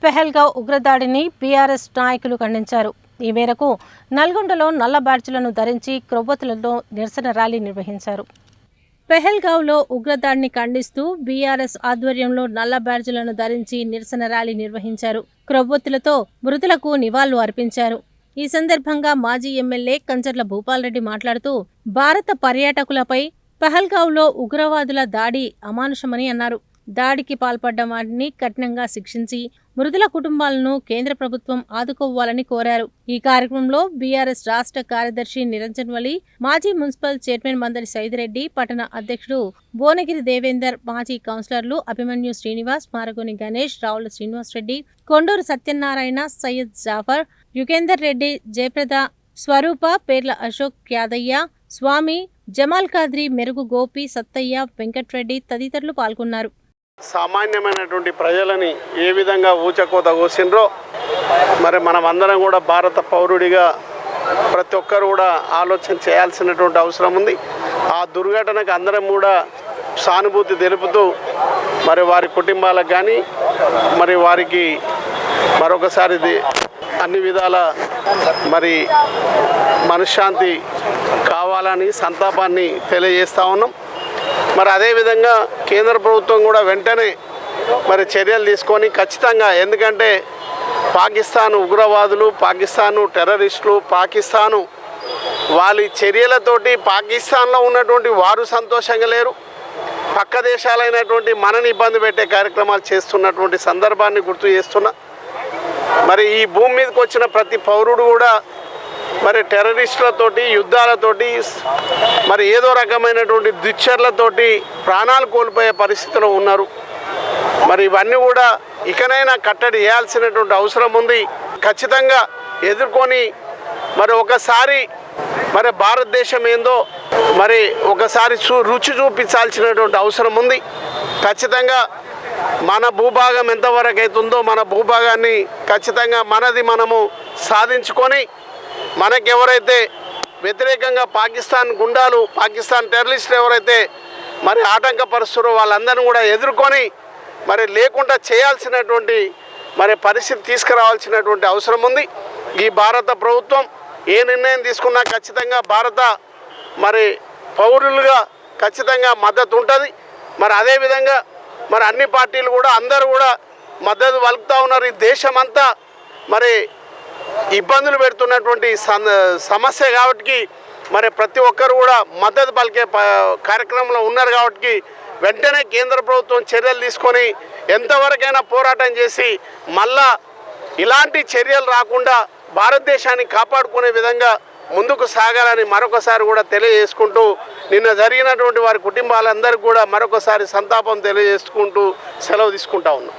పెహల్గావ్ ఉగ్రదాడిని BRS నాయకులు ఖండించారు. ఈ మేరకు నల్గొండలో నల్ల బ్యాడ్జీలను ధరించి క్రొవ్వొత్తులతో నిరసన ర్యాలీ నిర్వహించారు. పెహల్గావ్లో ఉగ్రదాడిని ఖండిస్తూ బీఆర్ఎస్ ఆధ్వర్యంలో నల్ల బ్యాడ్జీలను ధరించి నిరసన ర్యాలీ నిర్వహించారు. క్రొవ్వొత్తులతో మృతులకు నివాళులు అర్పించారు. ఈ సందర్భంగా మాజీ ఎమ్మెల్యే కంచర్ల భూపాల్రెడ్డి మాట్లాడుతూ భారత పర్యాటకులపై పెహల్గావ్లో ఉగ్రవాదుల దాడి అమానుషమని అన్నారు. దాడికి పాల్పడ్డ వారిని కఠినంగా శిక్షించి మృతుల కుటుంబాలను కేంద్ర ప్రభుత్వం ఆదుకోవాలని కోరారు. ఈ కార్యక్రమంలో బీఆర్ఎస్ రాష్ట్ర కార్యదర్శి నిరంజన్ వలి, మాజీ మున్సిపల్ చైర్మన్ మందరి సైదిరెడ్డి, పట్టణ అధ్యక్షుడు భువనగిరి దేవేందర్, మాజీ కౌన్సిలర్లు అభిమన్యు శ్రీనివాస్, మారగోని గణేష్, రావుల శ్రీనివాస్ రెడ్డి, కొండూరు సత్యనారాయణ, సయ్యద్ జాఫర్, యుగేందర్ రెడ్డి, జయప్రద, స్వరూప, పేర్ల అశోక్, యాదయ్య, స్వామి, జమాల్ ఖాద్రి, మెరుగు గోపి, సత్తయ్య, వెంకట్రెడ్డి తదితరులు పాల్గొన్నారు. సామాన్యమైనటువంటి ప్రజలని ఏ విధంగా ఊచకోత కోసిండ్రో మరి మనం అందరం కూడా భారత పౌరుడిగా ప్రతి ఒక్కరు కూడా ఆలోచన చేయాల్సినటువంటి అవసరం ఉంది. ఆ దుర్ఘటనకు అందరం కూడా సానుభూతి తెలుపుతూ మరి వారి కుటుంబాలకు కానీ మరి వారికి మరొకసారి అన్ని విధాల మరి మనశ్శాంతి కావాలని సంతాపాన్ని తెలియజేస్తూ ఉన్నాం. మరి అదేవిధంగా కేంద్ర ప్రభుత్వం కూడా వెంటనే మరి చర్యలు తీసుకొని ఖచ్చితంగా, ఎందుకంటే పాకిస్తాన్ ఉగ్రవాదులు, పాకిస్తాను టెర్రరిస్టులు, పాకిస్తాను వాళ్ళ చర్యలతోటి పాకిస్తాన్లో ఉన్నటువంటి వారు సంతోషంగా లేరు, పక్క దేశాలైనటువంటి మనని ఇబ్బంది పెట్టే కార్యక్రమాలు చేస్తున్నటువంటి సందర్భాన్ని గుర్తు చేస్తున్నా. మరి ఈ భూమి మీదకి వచ్చిన ప్రతి పౌరుడు కూడా మరి టెర్రరిస్టులతోటి, యుద్ధాలతోటి, మరి ఏదో రకమైనటువంటి దుశ్చర్లతోటి ప్రాణాలు కోల్పోయే పరిస్థితిలో ఉన్నారు. మరి ఇవన్నీ కూడా ఇకనైనా కట్టడి చేయాల్సినటువంటి అవసరం ఉంది. ఖచ్చితంగా ఎదుర్కొని మరి ఒకసారి మరి భారతదేశం ఏందో మరి ఒకసారి రుచి చూపించాల్సినటువంటి అవసరం ఉంది. ఖచ్చితంగా మన భూభాగం ఎంతవరకు అవుతుందో మన భూభాగాన్ని ఖచ్చితంగా మనది మనము సాధించుకొని మనకెవరైతే వ్యతిరేకంగా పాకిస్తాన్ గుండాలు, పాకిస్తాన్ టెర్రరిస్టులు ఎవరైతే మరి ఆటంకపరుస్తారో వాళ్ళందరినీ కూడా ఎదుర్కొని మరి లేకుండా చేయాల్సినటువంటి మరి పరిస్థితి తీసుకురావాల్సినటువంటి అవసరం ఉంది. ఈ భారత ప్రభుత్వం ఏ నిర్ణయం తీసుకున్నా ఖచ్చితంగా భారత మరి పౌరులుగా ఖచ్చితంగా మద్దతు ఉంటుంది. మరి అదేవిధంగా మరి అన్ని పార్టీలు కూడా అందరూ కూడా మద్దతు పలుకుతూ ఉన్నారు. ఈ దేశమంతా మరి ఇబ్బందులు పెడుతున్నటువంటి సమస్య కాబట్టి మరి ప్రతి ఒక్కరు కూడా మద్దతు పలికే కార్యక్రమంలో ఉన్నారు. కాబట్టి వెంటనే కేంద్ర ప్రభుత్వం చర్యలు తీసుకొని ఎంతవరకైనా పోరాటం చేసి మళ్ళా ఇలాంటి చర్యలు రాకుండా భారతదేశాన్ని కాపాడుకునే విధంగా ముందుకు సాగాలని మరొకసారి కూడా తెలియజేసుకుంటూ నిన్న జరిగినటువంటి వారి కుటుంబాలందరికీ కూడా మరొకసారి సంతాపం తెలియజేసుకుంటూ సెలవు తీసుకుంటా ఉన్నాం.